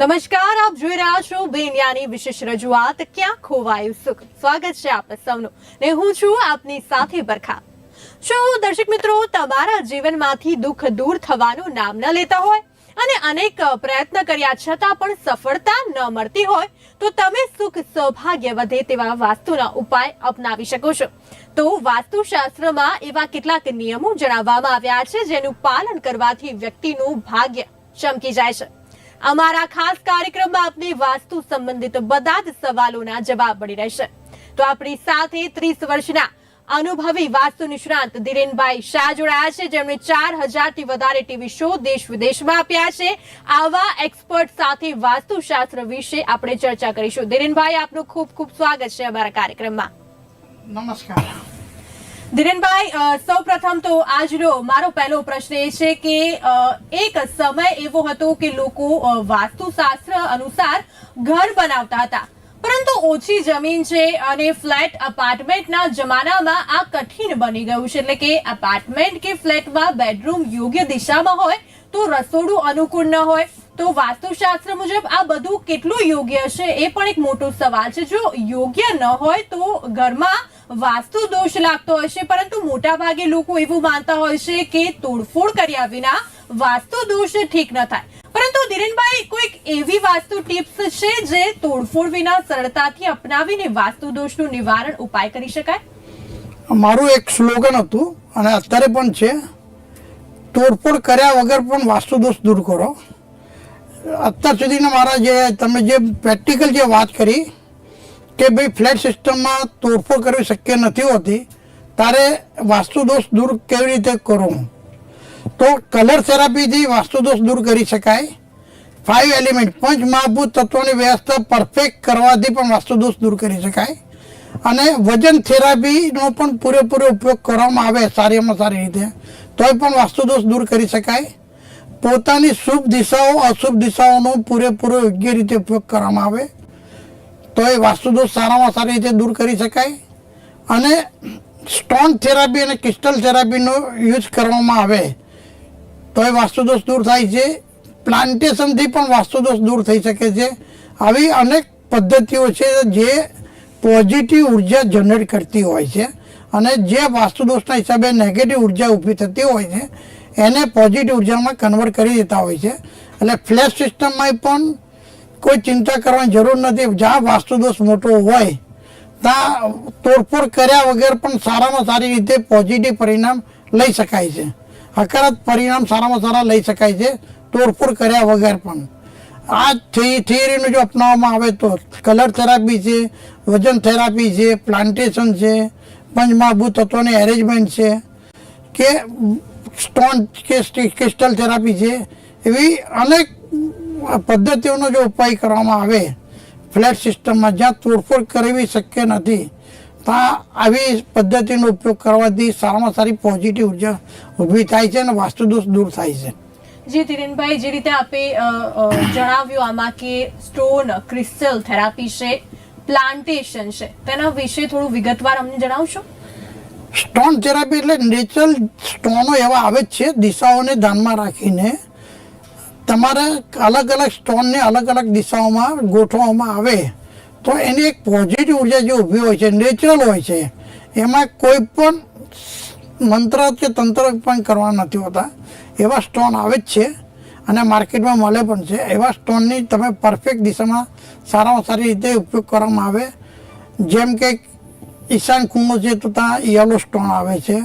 નમસ્કાર, આપ જોઈ રહ્યા છો બેનિયાની વિશેષ રજૂઆત ક્યાં ખોવાયું સુખ. સ્વાગત છે આપ સૌનું ને હું છું આપની સાથે બરખા. શું દર્શક મિત્રો, તમારા જીવનમાંથી દુઃખ દૂર થવાનું નામ ન લેતા હોય અને અનેક પ્રયત્ન કર્યા છતાં પણ સફળતા ન મળતી હોય તો તમે સુખ સૌભાગ્ય વધે તેવા વાસ્તુના ઉપાય અપનાવી શકો છો. તો વાસ્તુશાસ્ત્રમાં એવા કેટલાક નિયમો જણાવવામાં આવ્યા છે જેનું પાલન કરવાથી વ્યક્તિનું ભાગ્ય ચમકી જાય છે. અમારા ખાસ કાર્યક્રમમાં આપને વાસ્તુ સંબંધિત બધા જ સવાલોના જવાબ મળી રહેશે. તો આપણી સાથે 30 વર્ષના અનુભવી વાસ્તુ નિષ્ણાંત ધીરેનભાઈ શાહ જોડાયા છે, જેમણે 4000 થી વધારે ટીવી શો દેશ વિદેશમાં આપ્યા છે. આવા એક્સપર્ટ સાથે વાસ્તુશાસ્ત્ર વિશે આપણે ચર્ચા કરીશું. ધીરેનભાઈ, આપનું ખૂબ ખૂબ સ્વાગત છે અમારા કાર્યક્રમમાં. નમસ્કાર ધીરેનભાઈ, સૌપ્રથમ તો આજનો મારો પહેલો પ્રશ્ન એ છે કે એક સમય એવો હતો કે લોકો વાસ્તુશાસ્ત્ર અનુસાર ઘર બનાવતા હતા, પરંતુ ઓછી જમીન છે અને ફ્લેટ અપાર્ટમેન્ટના જમાનામાં આ કઠિન બની ગયું છે. એટલે કે અપાર્ટમેન્ટ કે ફ્લેટમાં બેડરૂમ યોગ્ય દિશામાં હોય તો રસોડું અનુકૂળ ન હોય તો વાસ્તુશાસ્ત્ર મુજબ આ બધું કેટલું યોગ્ય છે એ પણ એક મોટો સવાલ છે. જો યોગ્ય ન હોય તો ઘરમાં વાસ્તુ દોષ લાગતો હોય છે, પરંતુ મોટા ભાગે લોકો એવું માનતા હોય છે કે તોડફોડ કર્યા વિના વાસ્તુ દોષ ઠીક ન થાય. પરંતુ ધીરેનભાઈ, કોઈક એવી વાસ્તુ ટિપ્સ છે જે તોડફોડ વિના સરળતાથી અપનાવીને વાસ્તુ દોષનું નિવારણ ઉપાય કરી શકાય? મારું એક સ્લોગન હતું અને અત્યારે પણ છે, તોડફોડ કર્યા વગર પણ વાસ્તુ દોષ દૂર કરો. અત્યાર સુધીના મારા તમે જે પ્રેક્ટિકલ જે વાત કરી કે ભાઈ ફ્લેટ સિસ્ટમમાં તોડફોડ કરવી શક્ય નથી હોતી, તારે વાસ્તુ દોષ દૂર કેવી રીતે કરવું? તો કલર થેરાપીથી વાસ્તુ દોષ દૂર કરી શકાય. 5 એલિમેન્ટ પંચ મહાભૂત તત્વોની વ્યવસ્થા પરફેક્ટ કરવાથી પણ વાસ્તુ દોષ દૂર કરી શકાય. અને વજન થેરાપીનો પણ પૂરેપૂરો ઉપયોગ કરવામાં આવે સારીમાં સારી રીતે તોય પણ વાસ્તુ દોષ દૂર કરી શકાય. પોતાની શુભ દિશાઓ અશુભ દિશાઓનો પૂરેપૂરો યોગ્ય રીતે ઉપયોગ કરવામાં આવે તો એ વાસ્તુ દોષ સારામાં સારી રીતે દૂર કરી શકાય. અને સ્ટોન થેરાપી અને ક્રિસ્ટલ થેરાપીનો યુઝ કરવામાં આવે તો એ વાસ્તુ દોષ દૂર થાય છે. પ્લાન્ટેશનથી પણ વાસ્તુ દોષ દૂર થઈ શકે છે. આવી અનેક પદ્ધતિઓ છે જે પોઝિટિવ ઉર્જા જનરેટ કરતી હોય છે અને જે વાસ્તુ દોષના હિસાબે નેગેટિવ ઉર્જા ઊભી થતી હોય છે એને પોઝિટિવ ઉર્જામાં કન્વર્ટ કરી દેતા હોય છે. એટલે ફ્લેટ સિસ્ટમમાં પણ કોઈ ચિંતા કરવાની જરૂર નથી. જ્યાં વાસ્તુ દોષ મોટો હોય ત્યાં તોડફોડ કર્યા વગર પણ સારામાં સારી રીતે પોઝિટિવ પરિણામ લઈ શકાય છે. હકારાત્મક પરિણામ સારામાં સારા લઈ શકાય છે તોડફોડ કર્યા વગર પણ. આ થિયરીનું જો અપનાવવામાં આવે તો કલર થેરાપી છે, વજન થેરાપી છે, પ્લાન્ટેશન છે, પંચમહાભૂત તત્વોની એરેન્જમેન્ટ છે કે સ્ટોન કે ક્રિસ્ટલ થેરાપી છે, એવી અનેક પદ્ધતિઓનો જો ઉપાય કરવામાં આવે ફ્લેટ સિસ્ટમમાં જ્યાં તોડફોડ કરવી શક્ય નથી ત્યાં આવી પદ્ધતિનો ઉપયોગ કરવાથી સારામાં સારી પોઝિટિવ ઉર્જા ઊભી થાય છે અને વાસ્તુ દોષ દૂર થાય છે. જી ધીરેનભાઈ, જે રીતે આપે જણાવ્યું આમાં કે સ્ટોન ક્રિસ્ટલ થેરાપી છે, પ્લાન્ટેશન છે, તેના વિશે થોડું વિગતવાર અમને જણાવશો? સ્ટોન થેરાપી એટલે નેચરલ સ્ટોનો એવા આવે જ છે દિશાઓને ધ્યાનમાં રાખીને તમારે અલગ અલગ સ્ટોનને અલગ અલગ દિશાઓમાં ગોઠવવામાં આવે તો એની એક પોઝિટિવ ઉર્જા જે ઊભી હોય છે, નેચરલ હોય છે. એમાં કોઈ પણ મંત્ર કે તંત્ર પણ કરવા નથી હોતા. એવા સ્ટોન આવે જ છે અને માર્કેટમાં મળે પણ છે. એવા સ્ટોનની તમે પરફેક્ટ દિશામાં સારામાં સારી રીતે ઉપયોગ કરવામાં આવે. જેમ કે ઈશાન ખૂણો છે તો ત્યાં યલો સ્ટોન આવે છે.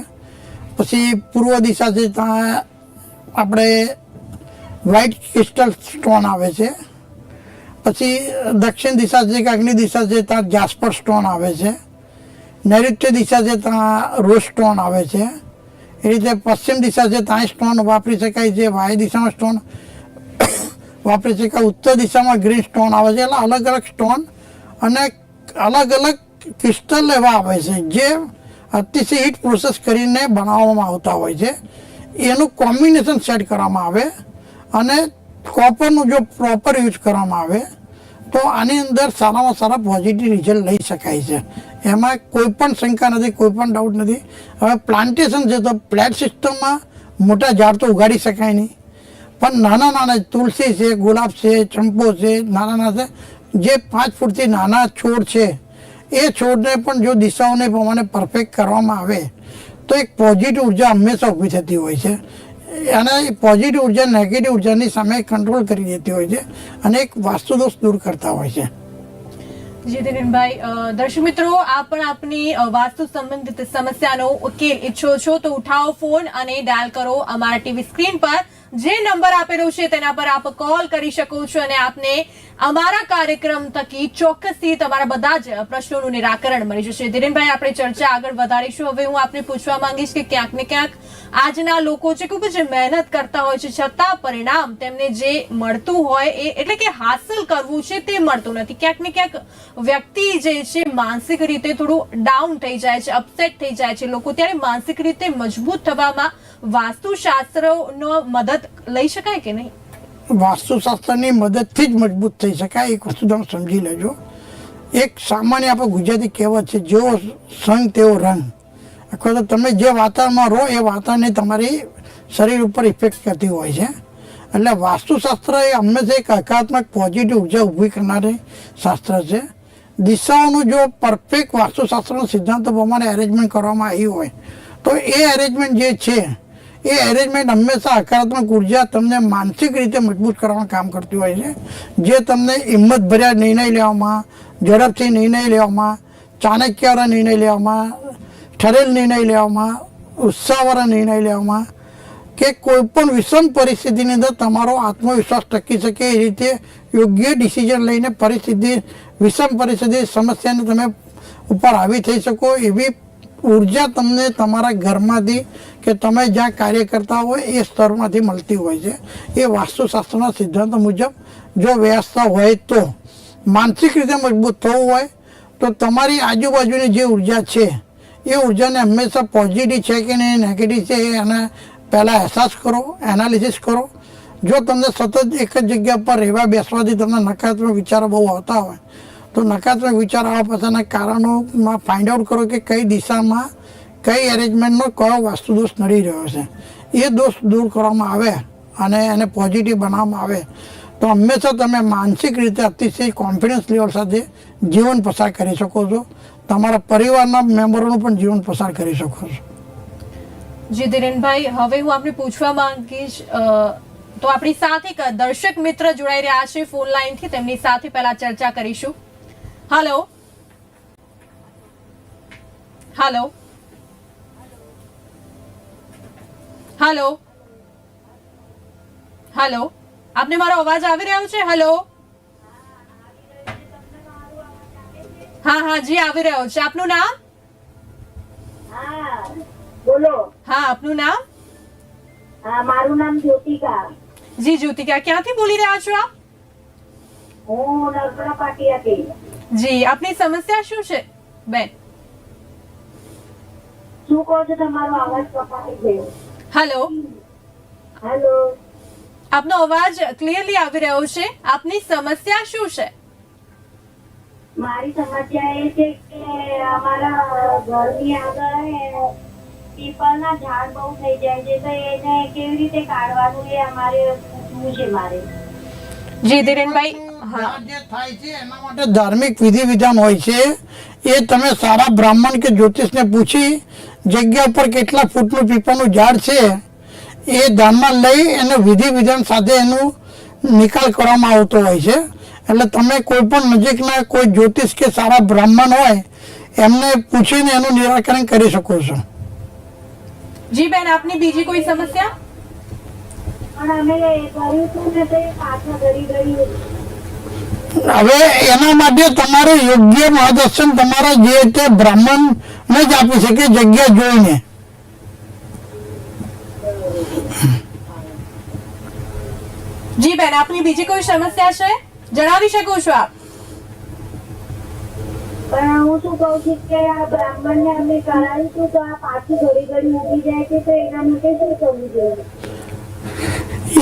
પછી પૂર્વ દિશા છે ત્યાં આપણે વ્હાઇટ ક્રિસ્ટલ સ્ટોન આવે છે. પછી દક્ષિણ દિશા છે કે અગ્નિ દિશા છે ત્યાં જાસ્પર સ્ટોન આવે છે. નૈઋત્ય દિશા છે ત્યાં રોઝ સ્ટોન આવે છે. એ રીતે પશ્ચિમ દિશા છે ત્યાં સ્ટોન વાપરી શકાય છે. વાયુ દિશામાં સ્ટોન વાપરી શકાય. ઉત્તર દિશામાં ગ્રીન સ્ટોન આવે છે. એટલે અલગ અલગ સ્ટોન અને અલગ અલગ ક્રિસ્ટલ એવા આવે છે જે અતિશય હીટ પ્રોસેસ કરીને બનાવવામાં આવતા હોય છે. એનું કોમ્બિનેશન સેટ કરવામાં આવે અને કોપરનું જો પ્રોપર યુઝ કરવામાં આવે તો આની અંદર સારામાં સારા પોઝિટિવ રિઝલ્ટ લઈ શકાય છે. એમાં કોઈ પણ શંકા નથી, કોઈ પણ ડાઉટ નથી. હવે પ્લાન્ટેશન છે તો ફ્લેટ સિસ્ટમમાં મોટા ઝાડ તો ઉગાડી શકાય નહીં, પણ નાના નાના તુલસી છે, ગુલાબ છે, ચંપો છે, નાના નાના જે 5 ફૂટથી નાના છોડ છે એ છોડને પણ જો દિશાઓને પ્રમાણે પરફેક્ટ કરવામાં આવે તો એક પોઝિટિવ ઉર્જા હંમેશા ઊભી થતી હોય છે અને પોઝિટિવ ઉર્જા નેગેટિવ ઉર્જાની સામે કંટ્રોલ કરી દેતી હોય છે અને એક વાસ્તુદોષ દૂર કરતા હોય છે. જી દિનેશભાઈ, દર્શક મિત્રો, આપ પણ આપની વાસ્તુ સંબંધિત સમસ્યાનો ઉકેલ ઈચ્છો છો તો ઉઠાવો ફોન અને ડાયલ કરો અમારા ટીવી સ્ક્રીન પર જે નંબર આપેલો છે તેના પર આપ કોલ કરી શકો છો અને આપને અમારા કાર્યક્રમ થકી ચોક્કસથી તમારા બધા જ પ્રશ્નોનું નિરાકરણ મળી જશે. ધીરેનભાઈ, આપણે ચર્ચા આગળ વધારીશું. હવે હું આપને પૂછવા માંગીશ કે ક્યાંક ને ક્યાંક આજના લોકો છે ખૂબ જ મહેનત કરતા હોય છે, છતાં પરિણામ તેમને જે મળતું હોય એ એટલે કે હાંસલ કરવું છે તે મળતું નથી. ક્યાંક ને ક્યાંક વ્યક્તિ જે છે માનસિક રીતે થોડું ડાઉન થઈ જાય છે, અપસેટ થઈ જાય છે લોકો. ત્યારે માનસિક રીતે મજબૂત થવામાં વાસ્તુશાસ્ત્રનો મદદ લઈ શકાય કે નહીં? વાસ્તુશાસ્ત્રની મદદથી જ મજબૂત થઈ શકાય. એક વસ્તુ તમે સમજી લેજો. એક સામાન્ય આપણે ગુજરાતી કહેવત છે, જેવો સંગ તેવો રંગ. અથવા તો તમે જે વાતાવરણમાં રહો એ વાતાવરણને તમારી શરીર ઉપર ઇફેક્ટ કરતી હોય છે. એટલે વાસ્તુશાસ્ત્ર એ હંમેશા એક હકારાત્મક પોઝિટિવ ઉર્જા ઊભી કરનારી શાસ્ત્ર છે. દિશાઓનું જો પરફેક્ટ વાસ્તુશાસ્ત્રના સિદ્ધાંતો પ્રમાણે અરેન્જમેન્ટ કરવામાં આવી હોય તો એ અરેન્જમેન્ટ જે છે એ અરેન્જમેન્ટ હંમેશા હકારાત્મક ઉર્જા તમને માનસિક રીતે મજબૂત કરવાનું કામ કરતી હોય છે, જે તમને હિંમતભર્યા નિર્ણય લેવામાં, ઝડપથી નિર્ણય લેવામાં, ચાણક્યવાળા નિર્ણય લેવામાં, ઠરેલ નિર્ણય લેવામાં, ઉત્સાહવાળા નિર્ણય લેવામાં કે કોઈ પણ વિષમ પરિસ્થિતિની અંદર તમારો આત્મવિશ્વાસ ટકી શકે એ રીતે યોગ્ય ડિસિઝન લઈને વિષમ પરિસ્થિતિ સમસ્યાને તમે ઉપર હાવી થઈ શકો એવી ઉર્જા તમને તમારા ઘરમાંથી કે તમે જ્યાં કાર્ય કરતા હોય એ સ્તરમાંથી મળતી હોય છે. એ વાસ્તુશાસ્ત્રના સિદ્ધાંતો મુજબ જો વ્યવસ્થા હોય તો માનસિક રીતે મજબૂત થવું હોય તો તમારી આજુબાજુની જે ઉર્જા છે એ ઉર્જાને હંમેશા પોઝિટિવ છે કે નહીં, નેગેટિવ છે એને પહેલાં અહેસાસ કરો, એનાલિસિસ કરો. જો તમને સતત એક જ જગ્યા પર રહેવા બેસવાથી તમને નકારાત્મક વિચારો બહુ આવતા હોય તો નકારાત્મક વિચાર આવવા પાછળના કારણોમાં ફાઇન્ડ આઉટ કરો કે કઈ દિશામાં કઈ એરેન્જમેન્ટનો કયો વાસ્તુદોષ નડી રહ્યો છે. એ દોષ દૂર કરવામાં આવે અને એને પોઝિટિવ બનાવવામાં આવે તો હંમેશા તમે માનસિક રીતે અતિશય કોન્ફિડન્સ લેવલ સાથે જીવન પસાર કરી શકો છો. તમારા પરિવારના મેમ્બરોનું પણ જીવન પસાર કરી શકો છો. જી ધીરેનભાઈ, હવે હું આપને પૂછવા માંગીશ તો આપણી સાથે એક દર્શક મિત્ર જોડાઈ રહ્યા છે ફોન લાઈનથી, તેમની સાથે પહેલા ચર્ચા કરીશું. હેલો હેલો હેલો હેલો, આપને મારો અવાજ આવી રહ્યો છે? હેલો, હા હા જી આવી રહ્યો છે. આપનું નામ? બોલો. હા, આપનું નામ? મારું નામ જ્યોતિકા. જી જ્યોતિકા, ક્યાંથી બોલી રહ્યા છો આપ? હું નર્મદા પાટિયાથી. જી, આપની સમસ્યા શું છે બેન? શું કહો છો? તમારો અવાજ કપાઈ ગયો. Hello hello. આપનો અવાજ ક્લિયરલી આવી રહ્યો છે. આપની સમસ્યા શું છે? મારી સમસ્યા એ છે કે અમારા ઘરની આગળ પીપળના ઝાડ બહુ થઈ જાય છે તો એને કેવી રીતે કાઢવાનું એ અમારે પૂછવું છે મારે. જી ધીરેનભાઈ, હા, જે થાય છે એના માટે ધાર્મિક વિધિ વિધાન હોય છે. એ તમે સારા બ્રાહ્મણ કે જ્યોતિષને પૂછી જગ્યા ઉપર કેટલા ફૂટનું પીપળનું ઝાડ છે એ ધ્યાનમાં લઈ એને વિધિ વિધાન સાથે એનું નિકાલ કરવામાં આવતો હોય છે. એટલે તમે કોઈ પણ નજીકના કોઈ જ્યોતિષ કે સારા બ્રાહ્મણ હોય એમને પૂછીને એનું નિરાકરણ કરી શકો છો. જી બેન, આપની બીજી કોઈ સમસ્યા? પણ અમે કર્યું હતું ને તો એ પાછા ઘડી ગયું. હવે એના માટે તમારે યોગ્ય માર્ગદર્શન તમારા જે તે બ્રાહ્મણને જ આપી શકે જગ્યા જોઈને. જી બેન, આપની બીજી કોઈ સમસ્યા છે? જણાવી શકો છો આપ? પણ હું શું કઉ છું કે આ બ્રાહ્મણ ને અમે કરાવીશું તો આ પાછી ઘડી ઘડી ઉઠી જાય છે તો એના માટે શું કરવું જોઈએ?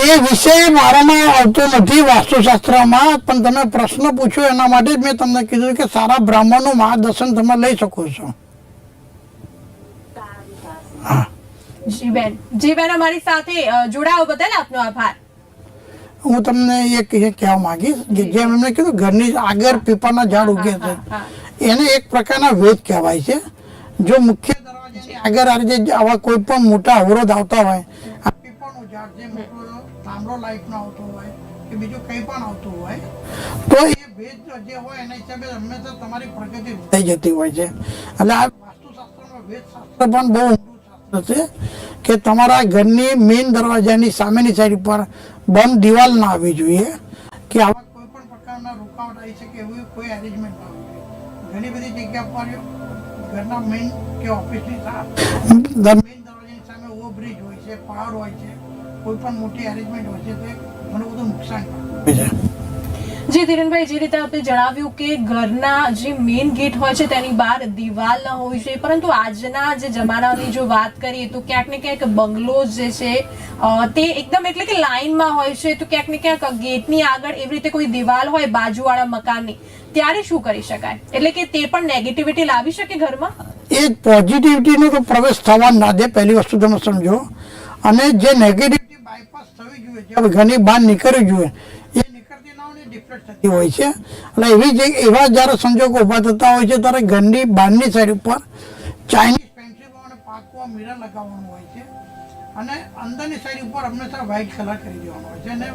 એ વિષય મારામાં આવતો નથી વાસ્તુશાસ્ત્રમાં, પણ તમે પ્રશ્ન પૂછો એના માટે જ મેં તમને કીધું કે સારા બ્રાહ્મણનું માર્ગદર્શન તમે લઈ શકો છો. જી બેન, અમારી સાથે જોડાવા બદલ આપનો આભાર. હું તમને એક એ કહેવા માંગીશ કે જેમ એમને કીધું ઘરની આગળ પીપળના ઝાડ ઉગે છે એને એક પ્રકારના વેદ કહેવાય છે. જો મુખ્ય દરવાજાની આગળ આ રીતે આવા કોઈ પણ મોટા અવરોધ આવતા હોય, આ પીપળનું ઝાડ જે મોટો થાંભલો લાઈટનો આવતો હોય કે બીજું કંઈ પણ આવતું હોય, તો એ ભેજ જે હોય એના હિસાબે હંમેશા તમારી પ્રગતિ થઈ જતી હોય છે. એટલે આ વાસ્તુશાસ્ત્રમાં વેદશાસ્ત્ર પણ બહુ ઊંડું શાસ્ત્ર છે કે તમારા ઘરની મેઇન દરવાજાની સામેની સાઈડ પર બંધ દિવાલ ના આવવી જોઈએ, કે આવા કોઈ પણ પ્રકારના રૂકાવટ આવી શકે એવું કોઈ અરેન્જમેન્ટ ના હોવું જોઈએ. ઘણી બધી જગ્યા પર ઘરના મેઇન કે ઓફિસની મેઇન દરવાજાની સામે ઓવરબ્રિજ હોય છે, પહાડ હોય છે, કોઈ પણ મોટી અરેન્જમેન્ટ હોય છે, તો ઘણું બધું નુકસાન કરે છે. જી ધીરેનભાઈ, જે રીતે આપણે જણાવ્યું કે ઘરના જે મેઇન ગેટ હોય છે તેની બહાર દિવાલ ન હોવી જોઈએ, પરંતુ આજના જે જમાનાની જો વાત કરીએ તો ક્યાંક ને ક્યાંક બંગલોઝ જે છે તે એકદમ એટલે કે લાઇનમાં હોય છે, તો ક્યાંક ને ક્યાંક ગેટની આગળ એવી રીતે કોઈ દિવાલ હોય બાજુવાળા મકાનની, ત્યારે શું કરી શકાય? એટલે કે તે પણ નેગેટિવિટી લાવી શકે ઘરમાં? એ પોઝિટિવિટીનો તો પ્રવેશ થવા ના દે, પહેલી વસ્તુ તમે સમજો. અને જે નેગેટિવિટી બાયપાસ થવી જોઈએ, જે ઘરની બહાર નીકળવી જોઈએ, એ નીકળતી ના હોય, ડિફ્લેક્ટ થતી હોય છે. એટલે એવા જ્યારે સંજોગો ઊભા થતા હોય છે ત્યારે ઘરની બહારની સાઈડ ઉપર ચાઇનીઝ પેન્સિલ અને પાકવા મિરર લગાવવાનું હોય છે, અને અંદરની સાઈડ ઉપર હંમેશા વ્હાઇટ કલર કરી દેવાનો હોય છે, અને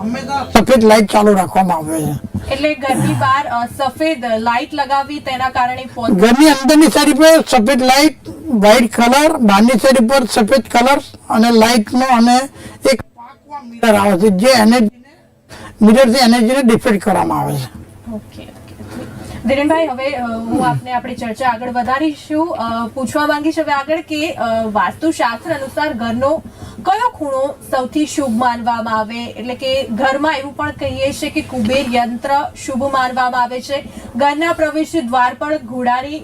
હંમેશા સફેદ લાઇટ ચાલુ રાખવામાં આવે છે. એટલે ઘરની બહાર સફેદ લાઇટ લગાવવી, તેના કારણે ઘરની અંદરની સાઈડ પર સફેદ લાઇટ, વ્હાઇટ કલર, બહારની સાઈડ પર સફેદ કલર અને લાઇટનો, અને એક પાકવા મિરર આવે છે જે મિરરથી એનર્જીને ડિફેક્ટ કરવામાં આવે છે. ઓકે ધીરેનભાઈ, હવે હું આપણી ચર્ચા આગળ વધારીશું. પૂછવા માંગીશ હવે આગળ કે વાસ્તુશાસ્ત્ર અનુસાર ઘરનો કયો ખૂણો સૌથી શુભ માનવામાં આવે? એટલે કે ઘરમાં એવું પણ કહીએ છે કે કુબેર યંત્ર શુભ માનવામાં આવે છે, ઘરના પ્રવેશ દ્વાર પર ઘોડાની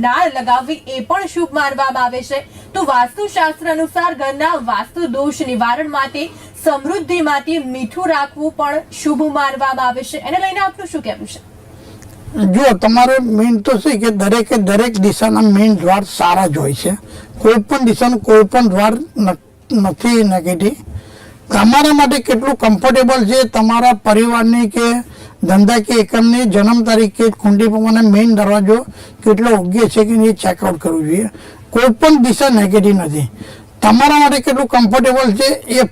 નાળ લગાવવી એ પણ શુભ માનવામાં આવે છે. તો વાસ્તુશાસ્ત્ર અનુસાર ઘરના વાસ્તુ દોષ નિવારણ માટે, સમૃદ્ધિ માટે મીઠું રાખવું પણ શુભ માનવામાં આવે છે. એને લઈને આપનું શું કહેવું છે? જો તમારે મેઇન તો છે કે દરેક દિશાના મેઇન દ્વાર સારા જ હોય છે. કોઈ પણ દિશાનું કોઈ પણ દ્વાર નથી નેગેટિવ. તમારા માટે કેટલું કમ્ફર્ટેબલ છે, તમારા પરિવારની કે ધંધાકીય એકમની જન્મ તારીખ કે કુંડી પ્રમાણે મેઇન દરવાજો કેટલો યોગ્ય છે કે એ ચેકઆઉટ કરવું જોઈએ. કોઈ પણ દિશા નેગેટિવ નથી. તમારા માટે કેટલું કમ્ફર્ટેબલ છે એ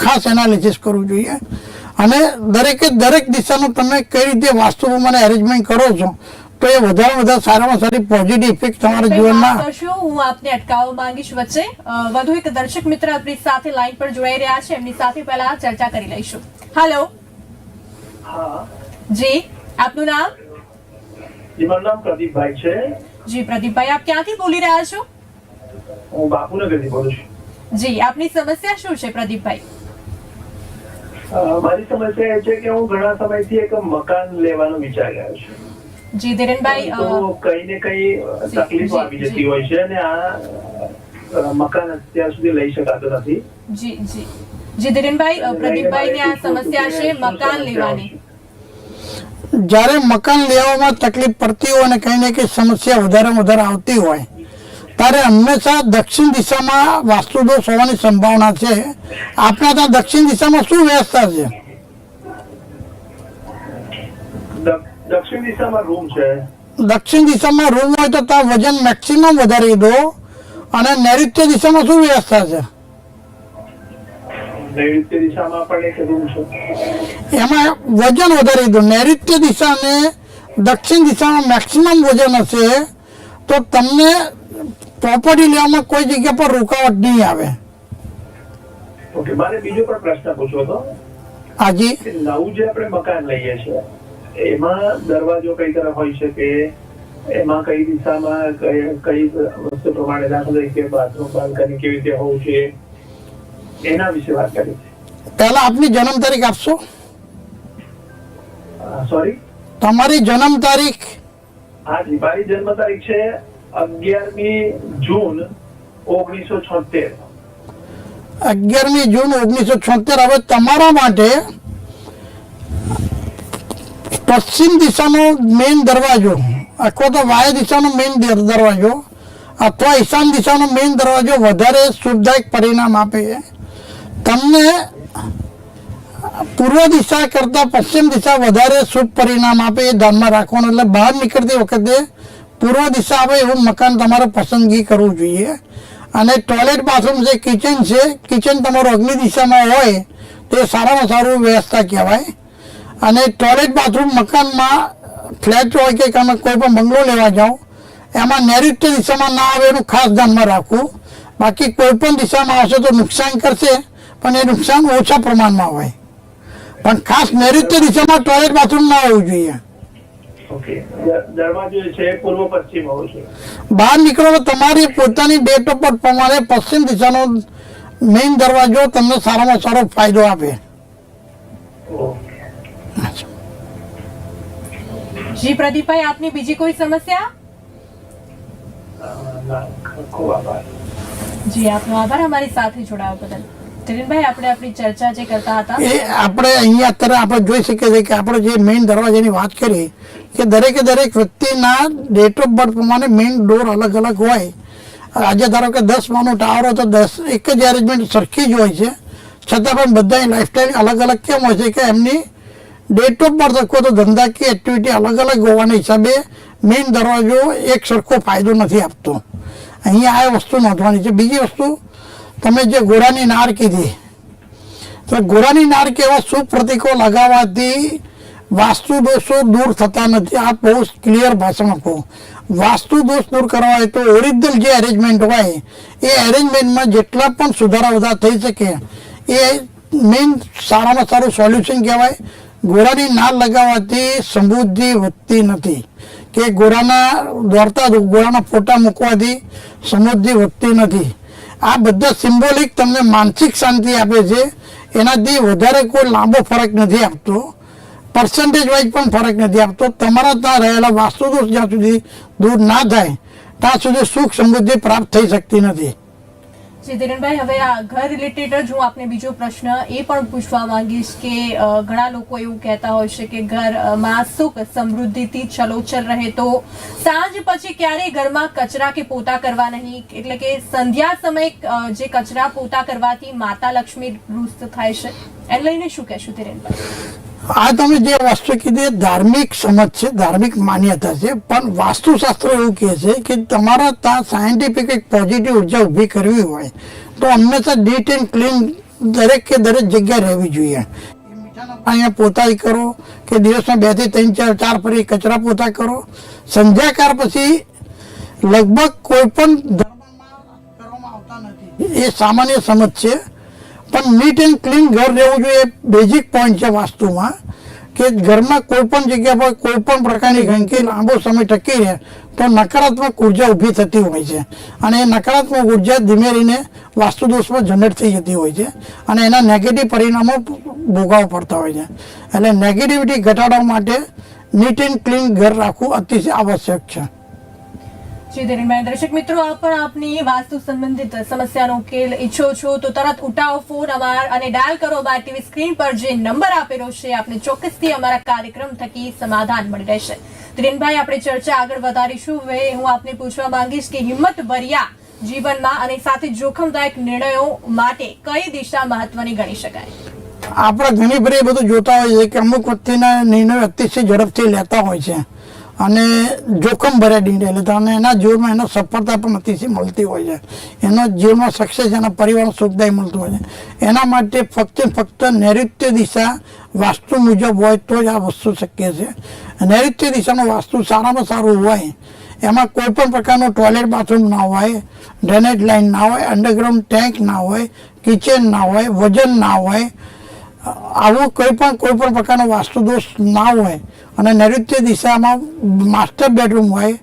ખાસ એનાલિસિસ કરવું જોઈએ. અને દરેક દિશાનું તમે કઈ રીતે વાસ્તુ પ્રમાણે અરેન્જમેન્ટ કરો છો તો એ વધારે સારામાં સારી પોઝિટિવ ઇફેક્ટ તમારા જીવનમાં. હું આપને અટકાવવા માંગીશ વચ્ચે. વધુ એક દર્શક મિત્ર આપણી સાથે લાઈન પર જોડાઈ રહ્યા છે, એમની સાથે પહેલા ચર્ચા કરી લઈશું. હેલો. જી, આપનું નામ? મારું નામ પ્રદીપભાઈ છે. જી પ્રદીપભાઈ, આપ ક્યાંથી બોલી રહ્યા છો? હું બાપુનગરથી બોલું છું. જી, આપની સમસ્યા શું છે પ્રદીપભાઈ? મારી સમસ્યા એ છે કે હું ઘણા સમયથી એક મકાન લેવાનો વિચાર કર્યો છું. જી ધીરેનભાઈ, તો કઈ ને કઈ તકલીફો આવી જતી હોય છે, અને આ મકાન અત્યાર સુધી લઈ શકાતો નથી. જી જી જી ધીરેનભાઈ, પ્રદીપભાઈની આ સમસ્યા છે મકાન લેવાની. જ્યારે મકાન લેવામાં તકલીફ પડતી હોય અને કઈ ને કઈ સમસ્યા વધારે આવતી હોય ત્યારે હંમેશા દક્ષિણ દિશામાં વાસ્તુ દોષ હોવાની સંભાવના છે. આપણા ત્યાં દક્ષિણ દિશામાં શું વ્યવસ્થા છે? દક્ષિણ દિશામાં રૂમ છે. દક્ષિણ દિશામાં રૂમ હોય તો ત્યાં વજન મેક્સિમમ વધારી દો. અને નૈઋત્ય દિશામાં શું વ્યવસ્થા છે? નૈઋત્ય દિશામાં પણ એક રૂમ છે, એમાં વજન વધારી દો. નૈઋત્ય દિશા અને દક્ષિણ દિશામાં મેક્સિમમ વજન હશે તો તમને પ્રોપર્ટી લેવામાં કોઈ જગ્યા પર રૂકાવટ નહીં આવે. ઓકે, મારે બીજો પણ પ્રશ્ન પૂછવો હતો. હાજી. નવું જે આપણે મકાન લઈએ છીએ એમાં દરવાજો કઈ તરફ હોય છે, કે એમાં કઈ દિશામાં કઈ વસ્તુ પ્રમાણે, દાખલા તરીકે બાથરૂમ બાલ્કની કેવી રીતે હોવું જોઈએ, એના વિશે વાત કરી. પહેલા આપની જન્મ તારીખ આપશો? સોરી, તમારી જન્મ તારીખ? હાજી, મારી જન્મ તારીખ છે 11મી જૂન 1976. 11મી જૂન 1976. હવે તમારા માટે પશ્ચિમ દિશાનો મેઇન દરવાજો અથવા તો વાયુ દિશાનો મેઇન દરવાજો અથવા ઈશાન દિશાનો મેઇન દરવાજો વધારે શુભદાયક પરિણામ આપે છે. તમને પૂર્વ દિશા કરતાં પશ્ચિમ દિશા વધારે શુભ પરિણામ આપે એ ધ્યાનમાં રાખવાનું. એટલે બહાર નીકળતી વખતે પૂર્વ દિશા આવે એવું મકાન તમારે પસંદગી કરવું જોઈએ. અને ટોયલેટ બાથરૂમ છે, કિચન છે, કિચન તમારું અગ્નિ દિશામાં હોય તો એ સારામાં સારું વ્યવસ્થા કહેવાય. અને ટોયલેટ બાથરૂમ મકાનમાં ફ્લેટ હોય કે તમે કોઈ પણ બંગલો લેવા જાઓ એમાં નૈઋત્ય દિશામાં ના આવે એનું ખાસ ધ્યાનમાં રાખવું. બાકી કોઈ પણ દિશામાં આવશે તો નુકસાન કરશે, પણ એ નુકસાન ઓછા પ્રમાણમાં હોય. પણ ખાસ નૈઋત્ય દિશામાં ટોયલેટ બાથરૂમ ના હોવું જોઈએ. ઓકે, દરવાજો છે પૂર્વ પશ્ચિમ હોવો જોઈએ. બહાર નીકળો તો તમારી પોતાની ડેટ ઓફ બર્થ પ્રમાણે પશ્ચિમ દિશાનો મેઇન દરવાજો તમને સારામાં સારો ફાયદો આપે. ઓકે. જી પ્રદીપભાઈ, આપની બીજી કોઈ સમસ્યા? ના, ખૂબ આભાર. જી આપનો આભાર અમારી સાથે જોડાવા બદલ. ધીરેનભાઈ, આપણે આપણી ચર્ચા જે કરતા હતા એ આપણે અહીંયા અત્યારે આપણે જોઈ શકીએ છીએ કે આપણે જે મેઇન દરવાજાની વાત કરી કે દરેકે દરેક વ્યક્તિના ડેટ ઓફ બર્થ પ્રમાણે મેઇન ડોર અલગ અલગ હોય. આજે ધારો કે 10 માનું ટાવર હોય તો 10 એક જ એરેન્જમેન્ટ સરખી જ હોય છે, છતાં પણ બધાની લાઈફસ્ટાઈલ અલગ અલગ કેમ હોય છે કે એમની ડેટ ઓફ બર્થ અથવા તો ધંધાકીય એક્ટિવિટી અલગ અલગ હોવાના હિસાબે મેઇન દરવાજો એક સરખો ફાયદો નથી આપતો. અહીંયા આ વસ્તુ નોંધવાની છે. બીજી વસ્તુ, તમે જે ઘોડાની નાર કીધી, તો ઘોડાની નાર કેવા શુભ પ્રતીકો લગાવવાથી વાસ્તુ દોષો દૂર થતા નથી. આ બહુ ક્લિયર ભાષામાં કહું. વાસ્તુ દોષ દૂર કરવા હોય તો ઓરિજિનલ જે એરેન્જમેન્ટ હોય એ એરેન્જમેન્ટમાં જેટલા પણ સુધારા વધારા થઈ શકે એ મેઇન સારામાં સારું સોલ્યુશન કહેવાય. ઘોડાની નાર લગાવવાથી સમૃદ્ધિ વધતી નથી, કે ઘોડાના દોડતા ઘોડાના ફોટા મૂકવાથી સમૃદ્ધિ વધતી નથી. આ બધા સિમ્બોલિક તમને માનસિક શાંતિ આપે છે, એનાથી વધારે કોઈ લાંબો ફરક નથી આપતો. પર્સન્ટેજ વાઇઝ પણ ફરક નથી આપતો. તમારા ત્યાં રહેલા વાસ્તુદોષ જ્યાં સુધી દૂર ના થાય ત્યાં સુધી સુખ સમૃદ્ધિ પ્રાપ્ત થઈ શકતી નથી. જી ધીરેનભાઈ, હવે આ ઘર રિલેટેડ જ હું આપને બીજો પ્રશ્ન એ પણ પૂછવા માંગીશ કે ઘણા લોકો એવું કહેતા હોય છે કે ઘરમાં સુખ સમૃદ્ધિથી છલોછલ રહે તો સાંજ પછી ક્યારેય ઘરમાં કચરા કે પોતા કરવા નહીં, એટલે કે સંધ્યા સમયે જે કચરા પોતા કરવાથી માતા લક્ષ્મી રૂષ્ટ થાય છે, એને લઈને શું કહેશું ધીરેનભાઈ? આ તમે જે વસ્તુ કીધી એ ધાર્મિક સમજ છે, ધાર્મિક માન્યતા છે. પણ વાસ્તુશાસ્ત્ર એવું કહે છે કે તમારા ત્યાં સાયન્ટિફિક એક પોઝિટિવ ઉર્જા ઊભી કરવી હોય તો હંમેશા નીટ એન્ડ ક્લીન દરેક કે દરેક જગ્યાએ રહેવી જોઈએ. અહીંયા પોતા કરો કે દિવસમાં 2 થી 3 4 ફરી કચરા પોતા કરો. સંધ્યાકાળ પછી લગભગ કોઈ પણ ધર્મમાં કરવામાં આવતા નથી, એ સામાન્ય સમજ છે. પણ નીટ એન્ડ ક્લીન ઘર રહેવું જોઈએ, બેઝિક પોઈન્ટ છે વાસ્તુમાં. કે ઘરમાં કોઈ પણ જગ્યા પર કોઈ પણ પ્રકારની ગંદકી લાંબો સમય ટકી રહે તો નકારાત્મક ઉર્જા ઊભી થતી હોય છે, અને એ નકારાત્મક ઉર્જા ધીમે રહીને વાસ્તુદોષમાં જનરેટ થઈ જતી હોય છે, અને એના નેગેટિવ પરિણામો ભોગવવા પડતા હોય છે. એટલે નેગેટિવિટી ઘટાડવા માટે નીટ એન્ડ ક્લીન ઘર રાખવું અતિશય આવશ્યક છે. જી ધીરેનભાઈ, દર્શક મિત્રો, આપ પણ આપની વાસ્તુ સંબંધિત સમસ્યાનો ઉકેલ ઈચ્છો છો તો તરત ઉઠાવો ફોન અને ડાયલ કરો અમારી ટીવી સ્ક્રીન પર જે નંબર આપેલો છે. આપને ચોક્કસથી અમારા કાર્યક્રમ થકી સમાધાન મળી રહેશે. ધીરેનભાઈ, આપણે ચર્ચા આગળ વધારીશું. હવે હું આપને પૂછવા માંગીશ કે હિંમત ભર્યા જીવનમાં અને સાથે જોખમદાયક નિર્ણયો માટે કઈ દિશા મહત્વની ગણી શકાય? આપણે ઘણી બધી બધું જોતા હોય છે કે અમુક વ્યક્તિના નિર્ણયો અતિશય ઝડપથી લેતા હોય છે અને જોખમ ભર્યા નિર્ણય લેતા, અને એના જીવનમાં એનો સફળતા પણ અતિશય મળતી હોય છે. એનો જીવનમાં સક્સેસ, એના પરિવારનો સુખદાયી મળતું હોય છે. એના માટે ફક્ત નૈઋત્ય દિશા વાસ્તુ મુજબ હોય તો જ આ વસ્તુ શક્ય છે. નૈઋત્ય દિશાનું વાસ્તુ સારામાં સારું હોય, એમાં કોઈ પણ પ્રકારનું ટોયલેટ બાથરૂમ ના હોય, ડ્રેનેજ લાઇન ના હોય, અંડરગ્રાઉન્ડ ટેન્ક ના હોય, કિચન ના હોય, વજન ના હોય, આવું કોઈ પણ પ્રકારનો વાસ્તુદોષ ના હોય, અને નૈઋત્ય દિશામાં માસ્ટર બેડરૂમ હોય,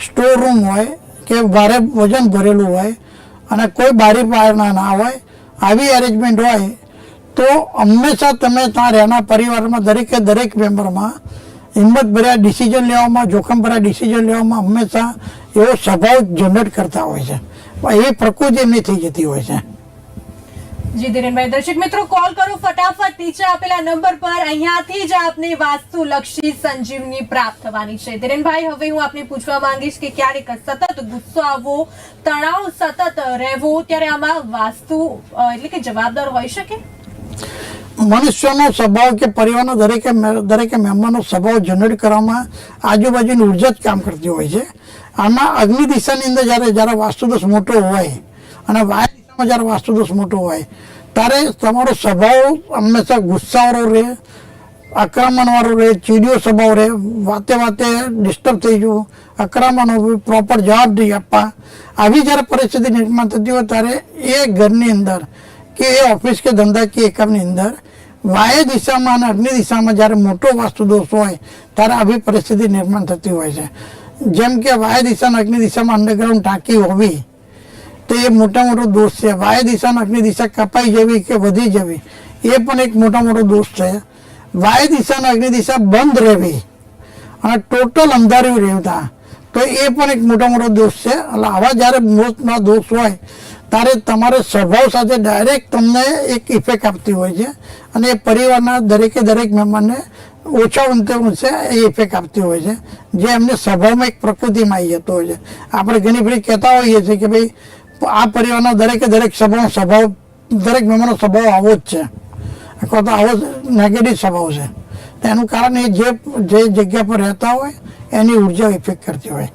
સ્ટોર રૂમ હોય કે ભારે વજન ભરેલું હોય, અને કોઈ બારી પારના ના હોય, આવી એરેન્જમેન્ટ હોય તો હંમેશા તમે ત્યાં રહેનાર પરિવારમાં દરેકે દરેક મેમ્બરમાં હિંમત ભર્યા ડિસિઝન લેવામાં, જોખમ ભર્યા ડિસિઝન લેવામાં હંમેશા એવો સ્વભાવ જનરેટ કરતા હોય છે. એવી પ્રકૃતિ એમની થઈ જતી હોય છે. જી ધીરેનભાઈ, દર્શક મિત્રો, કોલ કરો ફટાફટ નીચે આપેલા નંબર પર. અહીંયાથી જ આપને વાસ્તુ લક્ષી સંજીવની પ્રાપ્ત થવાની છે. ધીરેનભાઈ, હવે હું આપને પૂછવા માંગીશ કે ક્યારેક સતત ગુસ્સો આવવો, તણાવ સતત રહેવો, ત્યારે આમાં વાસ્તુ એટલે કે જવાબદાર હોઈ શકે? મનુષ્યનો સ્વભાવ કે પરિવારના દરેકે મેમ્બરનો સ્વભાવ જનરેટ કરવામાં આજુબાજુની ઉર્જા જ કામ કરતી હોય છે. આમાં અગ્નિ દિશાની અંદર જ્યારે વાસ્તુદોષ મોટો હોય અને વાયુ દિશામાં જ્યારે વાસ્તુદોષ મોટો હોય ત્યારે તમારો સ્વભાવ હંમેશા ગુસ્સાવાળો રહે, આક્રમણવાળો રહે, ચીડિયો સ્વભાવ રહે, વાતે ડિસ્ટર્બ થઈ જવું, આક્રમણ પ્રોપર જવાબ નહીં આપવા, આવી જ્યારે પરિસ્થિતિ નિર્માણ થતી હોય ત્યારે એ ઘરની અંદર કે એ ઓફિસ કે ધંધા કે એકમની અંદર વાયુ દિશામાં અને અગ્નિ દિશામાં જ્યારે મોટો વાસ્તુ દોષ હોય ત્યારે આવી પરિસ્થિતિ નિર્માણ થતી હોય છે. જેમ કે વાયુ દિશા અને અગ્નિ દિશામાં અંડરગ્રાઉન્ડ ટાંકી હોવી તો એ મોટો દોષ છે. વાયુ દિશા અને અગ્નિ દિશા કપાઈ જવી કે વધી જવી એ પણ એક મોટો દોષ છે. વાયુ દિશા અને અગ્નિ દિશા બંધ રહેવી અને ટોટલ અંધાર્યું રહેતા તો એ પણ એક મોટો દોષ છે. એટલે આવા જ્યારે મોટના દોષ હોય ત્યારે તમારે સ્વભાવ સાથે ડાયરેક્ટ તમને એક ઇફેક્ટ આપતી હોય છે અને એ પરિવારના દરેક મેમ્બરને ઓછા ઊંચે એ ઇફેક્ટ આપતી હોય છે, જે એમને સ્વભાવમાં એક પ્રકૃતિમાં આવી જતો હોય છે. આપણે ઘણી બધી કહેતા હોઈએ છીએ કે ભાઈ આ પરિવારના દરેક સ્વભાવ દરેક મેમ્બરનો સ્વભાવ આવો જ છે અથવા તો આવો નેગેટિવ સ્વભાવ છે. તો એનું કારણ એ જે જગ્યા પર રહેતા હોય એની ઉર્જા ઇફેક્ટ કરતી હોય.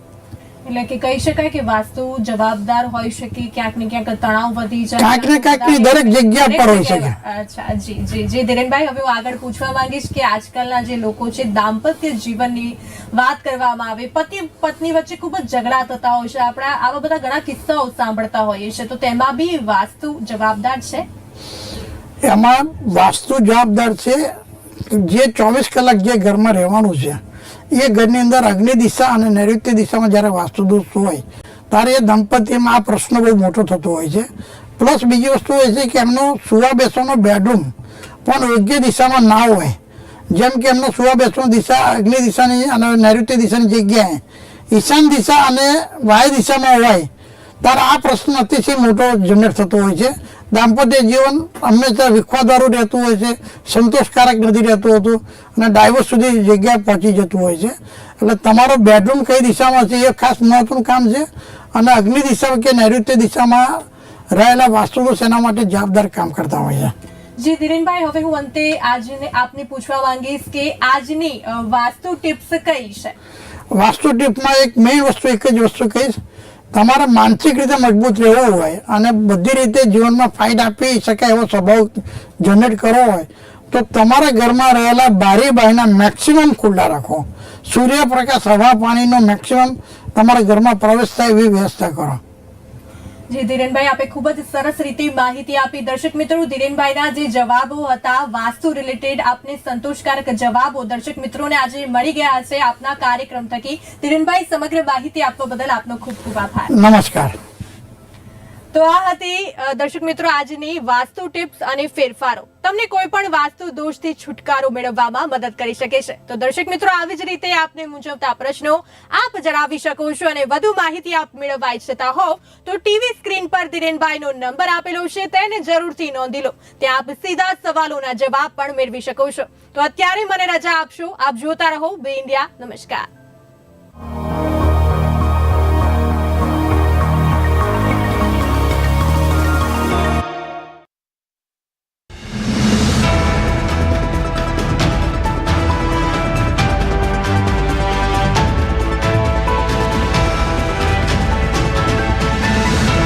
એટલે કે કહી શકાય કે વાસ્તુ જવાબદાર હોઈ શકે, ક્યાંક ને ક્યાંક તણાવ વધી જાય, ક્યાંક ને ક્યાંક દરેક જગ્યા પર હોઈ શકે. અચ્છા, જી ધીરેનભાઈ, હવે હું આગળ પૂછવા માંગીશ કે આજકાલના જે લોકો છે દાંપત્ય જીવનની વાત કરવામાં આવે, પતિ પત્ની વચ્ચે ખૂબ જ ઝઘડા થતા હોય છે, આપણે આવા બધા ઘણા કિસ્સાઓ સાંભળતા હોઈએ છીએ, તો તેમાં બી વાસ્તુ જવાબદાર છે? એમાં વાસ્તુ જવાબદાર છે. જે 24 કલાક જે ઘરમાં રહેવાનું છે એ ઘરની અંદર અગ્નિ દિશા અને નૈઋત્ય દિશામાં જ્યારે વાસ્તુ દોષ હોય ત્યારે એ દંપતીમાં આ પ્રશ્ન બહુ મોટો થતો હોય છે. પ્લસ બીજી વસ્તુ એ છે કે એમનો સુવા બેસવાનો બેડરૂમ પણ યોગ્ય દિશામાં ના હોય. જેમ કે એમનો સુવા બેસવાનો દિશા અગ્નિ દિશાની અને નૈઋત્ય દિશાની જગ્યાએ ઈશાન દિશા અને વાયુ દિશામાં હોય ત્યારે આ પ્રશ્ન અતિશય મોટો જનરેટ થતો હોય છે. દાંપત્ય જીવન હંમેશા વિખવાદવાળું રહેતું હોય છે, સંતોષકારક નથી રહેતું હોતું અને ડાયવોર્સ સુધી જગ્યાએ પહોંચી જતું હોય છે. એટલે તમારો બેડરૂમ કઈ દિશામાં છે એ ખાસ મહત્વનું કામ છે અને અગ્નિ દિશા કે નૈઋત્ય દિશામાં રહેલા વાસ્તુદોષ એના માટે જવાબદાર કામ કરતા હોય છે. જી ધીરેનભાઈ, હવે હું અંતે આપને પૂછવા માંગીશ કે આજની વાસ્તુ ટિપ્સ કઈ છે? વાસ્તુ ટિપ્સમાં એક મેઇન વસ્તુ એક જ વસ્તુ કહીશ, તમારે માનસિક રીતે મજબૂત રહેવું હોય અને બધી રીતે જીવનમાં ફાયદા આપી શકાય એવો સ્વભાવ જનરેટ કરવો હોય તો તમારા ઘરમાં રહેલા બારી બારીના મેક્સિમમ ખુલ્લા રાખો. સૂર્યપ્રકાશ, હવા, પાણીનો મેક્સિમમ તમારા ઘરમાં પ્રવેશ થાય એવી વ્યવસ્થા કરો. જી ધીરેનભાઈ, આપે ખૂબ જ સરસ રીતે માહિતી આપી. દર્શક મિત્રો, ધીરેનભાઈના જે જવાબો હતા વાસ્તુ રિલેટેડ, આપને સંતોષકારક જવાબો દર્શક મિત્રોને આજે મળી ગયા છે આપના કાર્યક્રમ થકી. ધીરેનભાઈ, સમગ્ર માહિતી આપવા બદલ આપનો ખૂબ ખૂબ આભાર. નમસ્કાર. તો આ હતી દર્શક મિત્રો આજની વાસ્તુ ટિપ્સ અને ફેરફારો. તમને કોઈ પણ વાસ્તુ દોષથી છુટકારો મેળવવામાં મદદ કરી શકે છે. તો દર્શક મિત્રો, આવી જ રીતે આપને મૂંઝવતા પ્રશ્નો આપ જણાવી શકો છો અને વધુ માહિતી આપ મેળવવા ઈચ્છતા હોવ તો ટીવી સ્ક્રીન પર ધીરેનભાઈનો નંબર આપેલો છે, તેને જરૂરથી નોંધી લો. ત્યાં આપ સીધા સવાલોના જવાબ પણ મેળવી શકો છો. તો અત્યારે મને રજા આપશો. આપ જોતા રહો બે ઇન્ડિયા. નમસ્કાર.